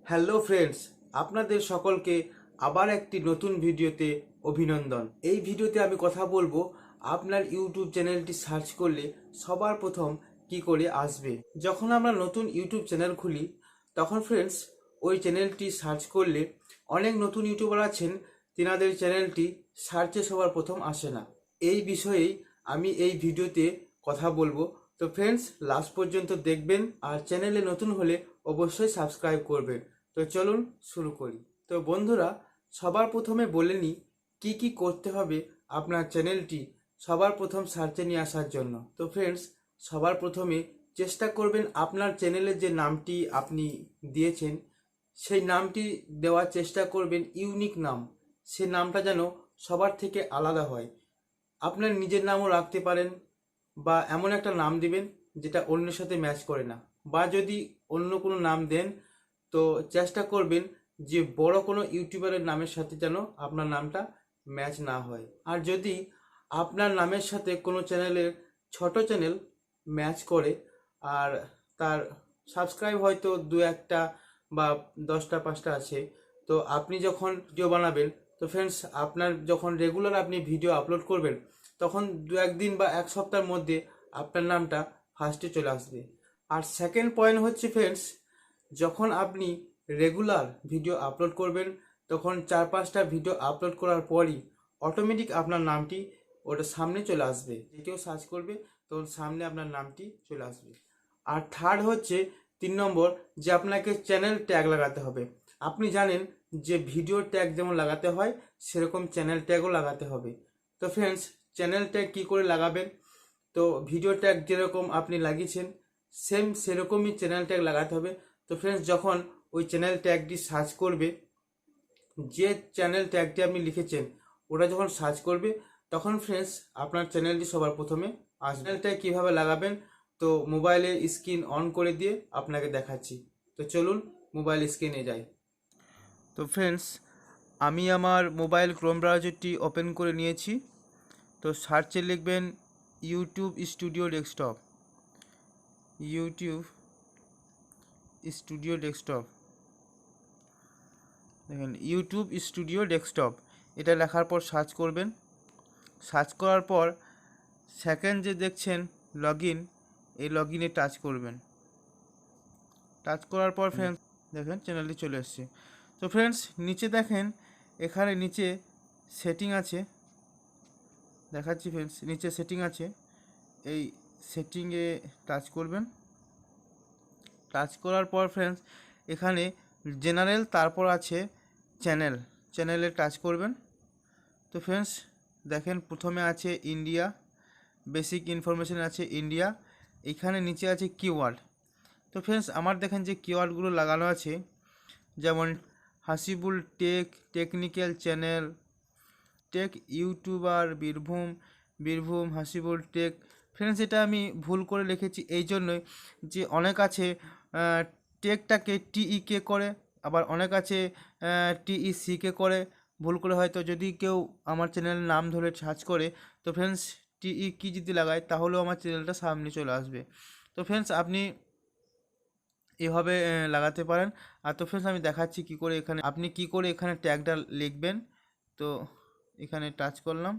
Hello friends, আপনাদের সকলকে আবার একটি নতুন ভিডিওতে অভিনন্দন। এই ভিডিওতে আমি কথা বলবো আপনার ইউটিউব চ্যানেলটি সার্চ করলে সবার প্রথম কি করে আসবে। যখন আমরা নতুন ইউটিউব চ্যানেল খুলি তখন ফ্রেন্ডস ওই চ্যানেলটি সার্চ করলে অনেক নতুন ইউটিউবার আছেন, তেনাদের চ্যানেলটি সার্চে সবার প্রথম আসে না। এই বিষয়েই আমি এই ভিডিওতে কথা বলবো। তো ফ্রেন্ডস, লাস্ট পর্যন্ত দেখবেন আর চ্যানেলে নতুন হলে অবশ্যই সাবস্ক্রাইব করবেন। তো চলুন শুরু করি। তো বন্ধুরা, সবার প্রথমে বলে নিই কি কি করতে হবে আপনার চ্যানেলটি সবার প্রথম সার্চে নিয়ে আসার জন্য। তো ফ্রেন্ডস, সবার প্রথমে চেষ্টা করবেন আপনার চ্যানেলের যে নামটি আপনি দিয়েছেন সেই নামটি দেওয়ার চেষ্টা করবেন ইউনিক নাম। সে নামটা যেন সবার থেকে আলাদা হয়। আপনার নিজের নামও রাখতে পারেন বা এমন একটা নাম দিবেন যেটা অন্যের সাথে ম্যাচ করে না, বা যদি অন্য কোনো নাম দেন তো চেষ্টা করবেন যে বড় কোনো ইউটিউবারের নামের সাথে যেন আপনার নামটা ম্যাচ না হয়। আর যদি আপনার নামের সাথে কোনো চ্যানেলের ছোট চ্যানেল ম্যাচ করে আর তার সাবস্ক্রাইব হয়তো দু একটা বা 10টা 5টা আছে, তো আপনি যখন ভিডিও বানাবেন তো ফ্রেন্ডস আপনার যখন রেগুলার আপনি ভিডিও আপলোড করবেন তখন দু একদিন বা এক সপ্তাহের মধ্যে আপনার নামটা ফার্স্টে চলে আসবে। আর সেকেন্ড পয়েন্ট হচ্ছে ফ্রেন্ডস, যখন আপনি রেগুলার ভিডিও আপলোড করবেন তখন 4-5টা ভিডিও আপলোড করার পরই অটোমেটিক আপনার নামটি ওটা সামনে চলে আসবে। যে কেউ সার্চ করবে তখন সামনে আপনার নামটি চলে আসবে। আর থার্ড হচ্ছে 3 নম্বর, যে আপনাকে চ্যানেল ট্যাগ লাগাতে হবে। আপনি জানেন যে ভিডিও ট্যাগ যেমন লাগাতে হয় সেরকম চ্যানেল ট্যাগও লাগাতে হবে। তো ফ্রেন্ডস, চ্যানেল ট্যাগ কী করে লাগাবেন? তো ভিডিও ট্যাগ যেরকম আপনি লাগিয়েছেন সেম সেরকমই চ্যানেল ট্যাগ লাগাতে হবে। তো ফ্রেন্ডস, যখন ওই চ্যানেল ট্যাগটি সার্চ করবে, যে চ্যানেল ট্যাগটি আপনি লিখেছেন ওটা যখন সার্চ করবে তখন ফ্রেন্ডস আপনার চ্যানেলটি সবার প্রথমে আসবে। চ্যানেল ট্যাগ কীভাবে লাগাবেন তো মোবাইলের স্ক্রিন অন করে দিয়ে আপনাকে দেখাচ্ছি। তো চলুন মোবাইল স্ক্রিনে যাই। তো ফ্রেন্ডস, আমি আমার মোবাইল ক্রোম ব্রাউজারটি ওপেন করে নিয়েছি। তো সার্চে লিখবেন YouTube studio desktop, YouTube studio desktop. দেখেন ইউটিউব স্টুডিও ডেস্কটপ, এটা লেখার পর সার্চ করবেন। সার্চ করার পর সেকেন্ড যে দেখছেন লগ ইন, এই লগ ইনে টাচ করবেন। টাচ করার পর ফ্রেন্ডস দেখেন চ্যানেলটি চলে এসছে। তো ফ্রেন্ডস নিচে দেখেন, এখানে নিচে সেটিং আছে, দেখাচ্ছি ফ্রেন্ডস, নিচে সেটিং আছে, এই সেটিংয়ে টাচ করবেন। টাচ করার পর ফ্রেন্ডস এখানে জেনারেল, তারপর আছে চ্যানেল, চ্যানেলে টাচ করবেন। তো ফ্রেন্ডস দেখেন প্রথমে আছে ইন্ডিয়া, বেসিক ইনফরমেশন আছে ইন্ডিয়া, এখানে নিচে আছে কিওয়ার্ড। তো ফ্রেন্ডস আমার দেখেন যে কিওয়ার্ডগুলো লাগানো আছে, যেমন Hasibul tech, technical channel, tech YouTuber, Birbhum, Birbhum Hasibul tech. Friends এটা আমি ভুল করে লিখেছি এই জন্যই যে অনেক আছে টেকটাকে টিইকে করে, আবার অনেক আছে টিইসিকে করে। ভুল করে হয়তো যদি কেউ আমার চ্যানেলের নাম ধরে সার্চ করে তো ফ্রেন্ডস টিই কি যদি লাগায় তাহলেও আমার চ্যানেলটা সামনে চলে আসবে। তো ফ্রেন্ডস আপনি এভাবে লাগাতে পারেন। আর তো ফ্রেন্ডস আমি দেখাচ্ছি কি করে এখানে আপনি কি করে এখানে ট্যাগটা লিখবেন। তো এখানে টাচ করলাম।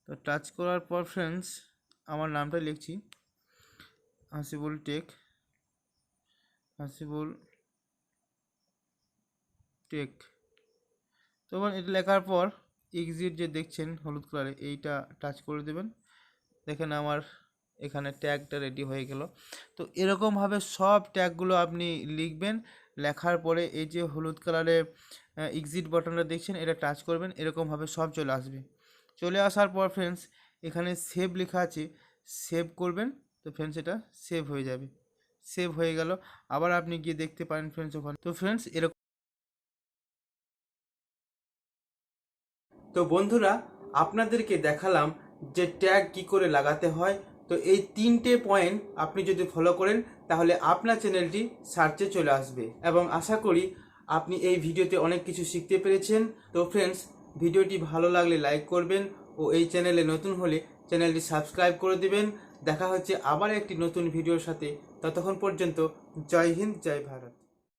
তো টাচ করার পর ফ্রেন্ডস আমার নামটা লিখছি হাসিবুল টেক, হাসিবুল টেক। তো এটা লেখার পর এক্সিট যে দেখছেন হলুদ কালারে, এইটা টাচ করে দেবেন। দেখেন আমার এখানে ট্যাগটা রেডি হয়ে গেল। তো এরকমভাবে সব ট্যাগগুলো আপনি লিখবেন। লেখার পরে এই যে হলুদ কালারের এক্সিট বাটনটা দেখছেন এটা টাচ করবেন, এরকমভাবে সব চলে আসবে। চলে আসার পর ফ্রেন্ডস এখানে সেভ লেখা আছে, সেভ করবেন। তো ফ্রেন্ডস এটা সেভ হয়ে যাবে। সেভ হয়ে গেল, আবার আপনি গিয়ে দেখতে পারেন ফ্রেন্ডস ওখানে। তো ফ্রেন্ডস এরকম। তো বন্ধুরা, আপনাদেরকে দেখালাম যে ট্যাগ কি করে লাগাতে হয়। তো এই 3টে পয়েন্ট আপনি যদি ফলো করেন তাহলে আপনার চ্যানেলটি সার্চে চলে আসবে, এবং আশা করি আপনি এই ভিডিওতে অনেক কিছু শিখতে পেরেছেন। তো ফ্রেন্ডস, ভিডিওটি ভালো লাগলে লাইক করবেন ও এই চ্যানেলে নতুন হলে চ্যানেলটি সাবস্ক্রাইব করে দেবেন। দেখা হচ্ছে আবার একটি নতুন ভিডিওর সাথে। ততক্ষণ পর্যন্ত জয় হিন্দ, জয় ভারত।